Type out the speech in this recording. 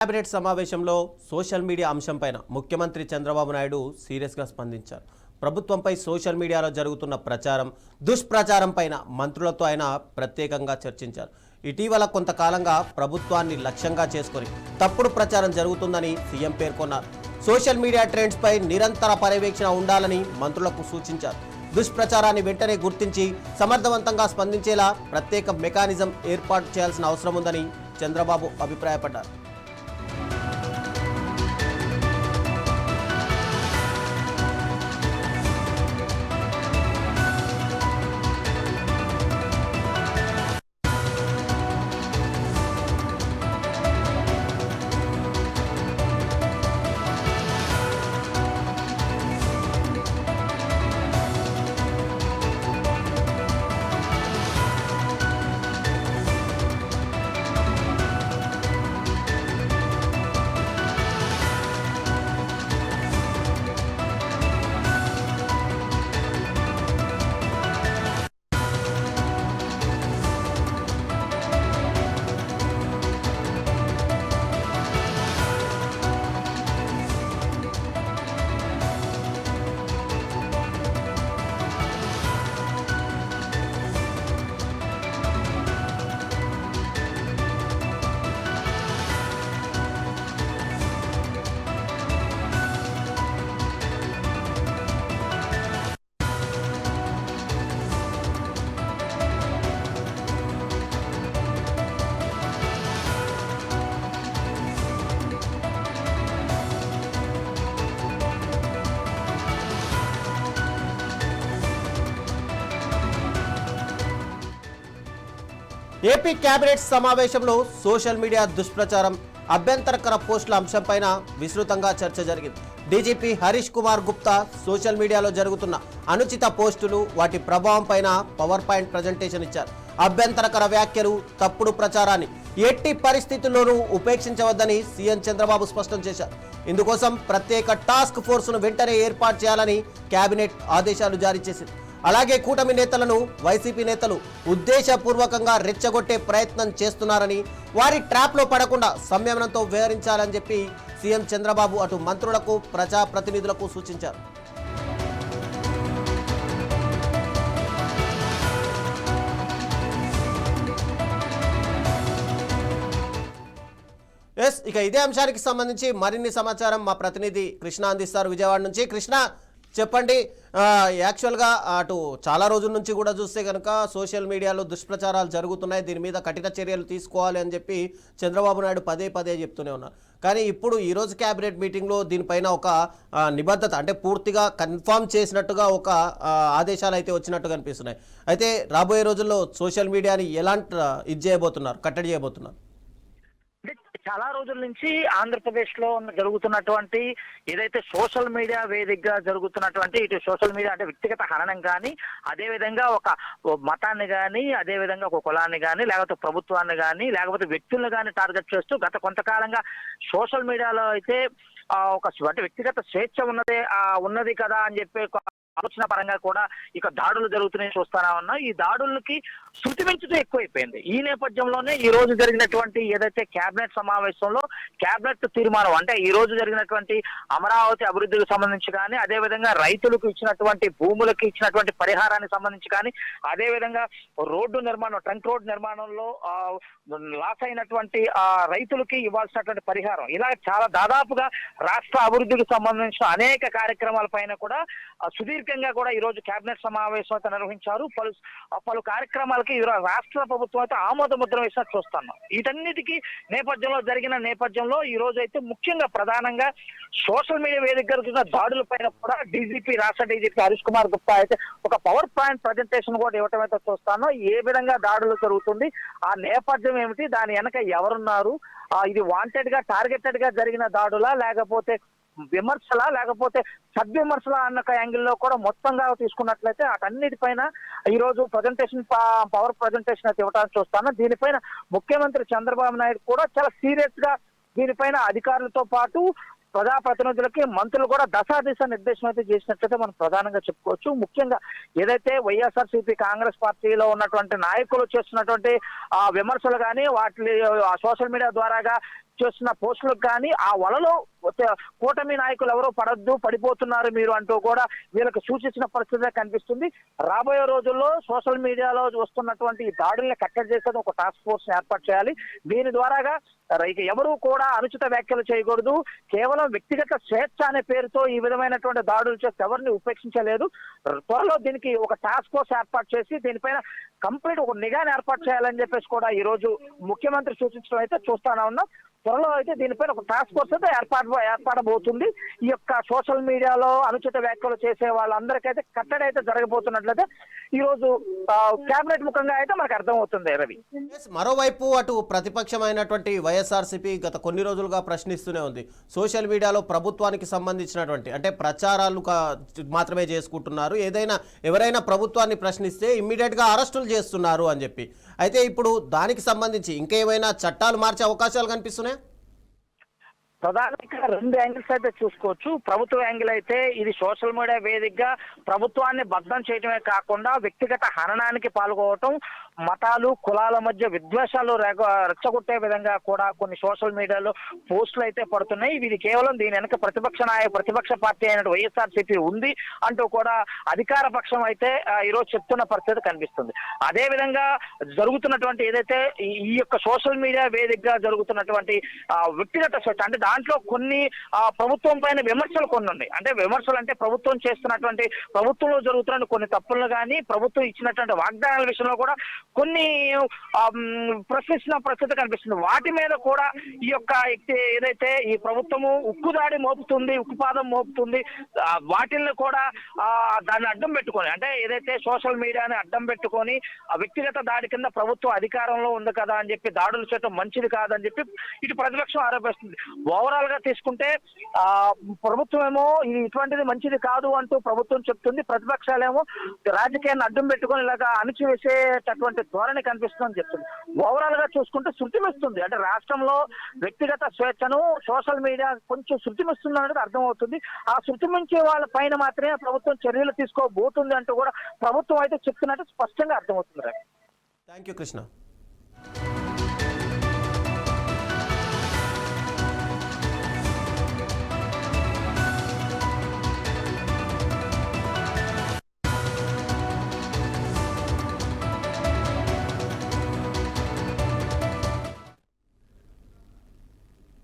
Cabinet సమావేశంలో social media అంశంపైన ముఖ్యమంత్రి చంద్రబాబు నాయుడు సీరియస్గా స్పందించారు. ప్రభుత్వంపై సోషల్ మీడియాలో జరుగుతున్న ప్రచారం, దుష్ప్రచారం పైన మంత్రులతో ఆయన ప్రత్యేకంగా చర్చించారు. ఇటీవల కొంతకాలంగా ప్రభుత్వాన్ని లక్ష్యంగా చేసుకొని తప్పుడు ప్రచారం జరుగుతుందని సీఎం పేర్కొన్నారు. సోషల్ మీడియా ట్రెండ్స్ పై నిరంతర పర్యవేక్షణ ఉండాలని మంత్రులకు సూచించారు. దుష్ప్రచారాన్ని వెంటనే గుర్తించి సమర్థవంతంగా స్పందించేలా ప్రత్యేక మెకానిజం ఏర్పాటు చేయాల్సిన అవసరం ఉందని చంద్రబాబు అభిప్రాయపడ్డారు. ఏపీ కేబినెట్ సమావేశంలో సోషల్ మీడియా దుష్ప్రచారం, అభ్యంతరకర పోస్టుల అంశంపైన విస్తృతంగా చర్చ జరిగింది. డీజీపీ హరీష్ కుమార్ గుప్తా సోషల్ మీడియాలో జరుగుతున్న అనుచిత పోస్టులు, వాటి ప్రభావం పైన పవర్ పాయింట్ ప్రజెంటేషన్ ఇచ్చారు. అభ్యంతరకర వ్యాఖ్యలు, తప్పుడు ప్రచారాన్ని ఎట్టి పరిస్థితుల్లోనూ ఉపేక్షించవద్దని సీఎం చంద్రబాబు స్పష్టం చేశారు. ఇందుకోసం ప్రత్యేక టాస్క్ ఫోర్స్ను వెంటనే ఏర్పాటు చేయాలని కేబినెట్ ఆదేశాలు జారీ చేసింది. అలాగే కూటమి నేతలను వైసీపీ నేతలు ఉద్దేశపూర్వకంగా రెచ్చగొట్టే ప్రయత్నం చేస్తున్నారని, వారి ట్రాప్లో పడకుండా సంయమనంతో వ్యవహరించాలని చెప్పి సీఎం చంద్రబాబు అటు మంత్రులకు, ప్రజాప్రతినిధులకు సూచించారు. ఇక ఇదే అంశానికి సంబంధించి మరిన్ని సమాచారం మా ప్రతినిధి కృష్ణ అందిస్తారు విజయవాడ నుంచి. కృష్ణ, చెప్పండి. యాక్చువల్గా అటు చాలా రోజుల నుంచి కూడా చూస్తే కనుక సోషల్ మీడియాలో దుష్ప్రచారాలు జరుగుతున్నాయి, దీని మీద కఠిన చర్యలు తీసుకోవాలి అని చెప్పి చంద్రబాబు నాయుడు పదే పదే చెప్తూనే ఉన్నారు. కానీ ఇప్పుడు ఈరోజు క్యాబినెట్ మీటింగ్లో దీనిపైన ఒక నిబద్ధత, అంటే పూర్తిగా కన్ఫామ్ చేసినట్టుగా ఒక ఆదేశాలు అయితే వచ్చినట్టు కనిపిస్తున్నాయి. అయితే రాబోయే రోజుల్లో సోషల్ మీడియాని ఎలాంటి ఇది చేయబోతున్నారు, కట్టడి చేయబోతున్నారు? చాలా రోజుల నుంచి ఆంధ్రప్రదేశ్ లో జరుగుతున్నటువంటి ఏదైతే సోషల్ మీడియా వేదికగా జరుగుతున్నటువంటి ఇటు సోషల్ మీడియా అంటే వ్యక్తిగత హననం కానీ, అదే విధంగా ఒక మతాన్ని కానీ, అదే విధంగా ఒక కులాన్ని కానీ, లేకపోతే ప్రభుత్వాన్ని కానీ, లేకపోతే వ్యక్తులను కానీ టార్గెట్ చేస్తూ గత కొంతకాలంగా సోషల్ మీడియాలో అయితే ఒక అంటే వ్యక్తిగత స్వేచ్ఛ ఉన్నది కదా అని చెప్పి ఆలోచన పరంగా కూడా ఇక దాడులు జరుగుతున్నాయి చూస్తానా ఉన్నా. ఈ దాడులకి శృతి మించుతూ ఎక్కువైపోయింది. ఈ నేపథ్యంలోనే ఈ రోజు జరిగినటువంటి ఏదైతే కేబినెట్ సమావేశంలో కేబినెట్ తీర్మానం అంటే ఈ రోజు జరిగినటువంటి అమరావతి అభివృద్ధికి సంబంధించి కానీ, అదే విధంగా రైతులకు ఇచ్చినటువంటి భూములకి ఇచ్చినటువంటి పరిహారానికి సంబంధించి కానీ, అదే విధంగా రోడ్డు నిర్మాణం, ట్రంక్ రోడ్ నిర్మాణంలో లాస్ అయినటువంటి రైతులకి ఇవ్వాల్సినటువంటి పరిహారం, ఇలా చాలా దాదాపుగా రాష్ట్ర అభివృద్ధికి సంబంధించిన అనేక కార్యక్రమాల పైన కూడా సుదీర్ఘంగా కూడా ఈ రోజు కేబినెట్ సమావేశం అయితే నిర్వహించారు. పలు కార్యక్రమాలకి రాష్ట్ర ప్రభుత్వం అయితే ఆమోద ముద్ర వేసినట్టు చూస్తున్నాం. వీటన్నిటికీ నేపథ్యంలో ఈ రోజు అయితే ముఖ్యంగా ప్రధానంగా సోషల్ మీడియా వేదిక జరుగుతున్న దాడుల పైన కూడా రాష్ట్ర డీజీపీ హరీష్ కుమార్ గుప్తా అయితే ఒక పవర్ పాయింట్ ప్రజెంటేషన్ కూడా ఇవ్వటం అయితే చూస్తాను. ఏ విధంగా దాడులు జరుగుతుంది, ఆ నేపథ్యం ఏమిటి, దాని వెనక ఎవరున్నారు, ఇది వాంటెడ్ గా టార్గెటెడ్ గా జరిగిన దాడులా, లేకపోతే విమర్శలా, లేకపోతే సద్విమర్శల అన్న యాంగిల్లో కూడా మొత్తంగా తీసుకున్నట్లయితే అటన్నిటిపైన ఈ రోజు పవర్ ప్రజెంటేషన్ అయితే ఇవ్వడానికి చూస్తాను. దీనిపైన ముఖ్యమంత్రి చంద్రబాబు నాయుడు కూడా చాలా సీరియస్ గా దీనిపైన అధికారులతో పాటు ప్రజాప్రతినిధులకి మంత్రులు కూడా దశాదిశ నిర్దేశం అయితే చేసినట్లయితే మనం ప్రధానంగా చెప్పుకోవచ్చు. ముఖ్యంగా ఏదైతే వైఎస్ఆర్సీపీ కాంగ్రెస్ పార్టీలో ఉన్నటువంటి నాయకులు చేస్తున్నటువంటి విమర్శలు కానీ, వాటి సోషల్ మీడియా ద్వారాగా చేస్తున్న పోస్టులకు కానీ ఆ వలలో కూటమి నాయకులు ఎవరో పడిపోతున్నారు మీరు అంటూ కూడా వీళ్ళకి సూచించిన పరిస్థితి కనిపిస్తుంది. రాబోయే రోజుల్లో సోషల్ మీడియాలో వస్తున్నటువంటి ఈ దాడుల్ని కట్టడి చేసేది ఒక టాస్క్ ఫోర్స్ ఏర్పాటు చేయాలి. దీని ద్వారాగా ఇక ఎవరు కూడా అనుచిత వ్యాఖ్యలు చేయకూడదు. కేవలం వ్యక్తిగత స్వేచ్ఛ అనే పేరుతో ఈ విధమైనటువంటి దాడులు చేస్తే ఎవరిని ఉపేక్షించలేదు. త్వరలో దీనికి ఒక టాస్క్ ఫోర్స్ ఏర్పాటు చేసి దీనిపైన కంప్లీట్ ఒక నిఘాను ఏర్పాటు చేయాలని చెప్పేసి కూడా ఈ రోజు ముఖ్యమంత్రి సూచించడం అయితే చూస్తానే ఉన్నాం. త్వరలో అయితే దీనిపైన ఒక టాస్క్ ఫోర్స్ అయితే ఏర్పడబోతుంది. ఈ యొక్క సోషల్ మీడియాలో అనుచిత వ్యాఖ్యలు చేసే వాళ్ళందరికైతే కట్టడి అయితే జరగబోతున్నట్లయితే ఈ రోజు కేబినెట్ ముఖంగా అయితే మనకు అర్థమవుతుంది రవి. మరోవైపు అటు ప్రతిపక్షమైనటువంటి వైఎస్ఆర్సీపీ గత కొన్ని రోజులుగా ప్రశ్నిస్తూనే ఉంది. సోషల్ మీడియాలో ప్రభుత్వానికి సంబంధించినటువంటి అంటే ప్రచారాలు మాత్రమే చేసుకుంటున్నారు, ఎవరైనా ప్రభుత్వాన్ని ప్రశ్నిస్తే ఇమ్మీడియట్గా అరెస్టులు చేస్తున్నారు అని చెప్పి. అయితే ఇప్పుడు దానికి సంబంధించి ఇంకేమైనా చట్టాలు మార్చే అవకాశాలు కనిపిస్తున్నాయి? ప్రధానంగా రెండు యాంగిల్స్ అయితే చూసుకోవచ్చు. ప్రభుత్వ యాంగిల్ అయితే ఇది సోషల్ మీడియా వేదికగా ప్రభుత్వాన్ని బద్దం చేయడమే కాకుండా వ్యక్తిగత హననానికి పాల్గొనడం, మతాలు కులాల మధ్య విద్వేషాలు రెచ్చగొట్టే విధంగా కూడా కొన్ని సోషల్ మీడియాలో పోస్టులు అయితే పడుతున్నాయి. ఇది కేవలం దీని వెనక ప్రతిపక్ష పార్టీ అయిన వైఎస్ఆర్సీపీ ఉంది అంటూ కూడా అధికార పక్షం అయితే ఈరోజు చెప్తున్న పరిస్థితి కనిపిస్తుంది. అదే విధంగా జరుగుతున్నటువంటి ఏదైతే ఈ యొక్క సోషల్ మీడియా వేదికగా జరుగుతున్నటువంటి వ్యక్తిగత స్వేచ్ఛ అంటే దాంట్లో కొన్ని ప్రభుత్వం పైన విమర్శలు కొన్ని ఉన్నాయి. అంటే విమర్శలు అంటే ప్రభుత్వంలో జరుగుతున్న కొన్ని తప్పులను కానీ ప్రభుత్వం ఇచ్చినటువంటి వాగ్దానాల విషయంలో కూడా కొన్ని ప్రశ్నిస్తున్న పరిస్థితి కనిపిస్తుంది. వాటి మీద కూడా ఈ యొక్క ఏదైతే ఈ ప్రభుత్వము ఉక్కుదాడి మోపుతుంది, ఉక్కుపాదం మోపుతుంది, వాటిల్ని కూడా దాన్ని అడ్డం పెట్టుకొని అంటే ఏదైతే సోషల్ మీడియాని అడ్డం పెట్టుకొని ఆ వ్యక్తిగత దాడి కింద ప్రభుత్వం అధికారంలో ఉంది కదా అని చెప్పి దాడులు చేయడం మంచిది కాదని చెప్పి ఇటు ప్రతిపక్షం ఆరోపిస్తుంది. ఓవరాల్ గా తీసుకుంటే ప్రభుత్వం ఏమో ఇది ఇటువంటిది మంచిది కాదు అంటూ ప్రభుత్వం చెప్తుంది. ప్రతిపక్షాలేమో రాజకీయాన్ని అడ్డం పెట్టుకొని ఇలాగా అణిచివేసేటటువంటి ధోరణి కనిపిస్తుందని చెప్తుంది. ఓవరాల్ గా చూసుకుంటే శృతిమిస్తుంది. అంటే రాష్ట్రంలో వ్యక్తిగత స్వేచ్ఛను సోషల్ మీడియా కొంచెం శృతిమిస్తుంది అనేది అర్థమవుతుంది. ఆ శృతిమించే వాళ్ళ పైన మాత్రమే ప్రభుత్వం చర్యలు తీసుకోబోతుంది అంటూ కూడా ప్రభుత్వం అయితే చెప్తున్నట్టు స్పష్టంగా అర్థమవుతుంది. Thank you Krishna.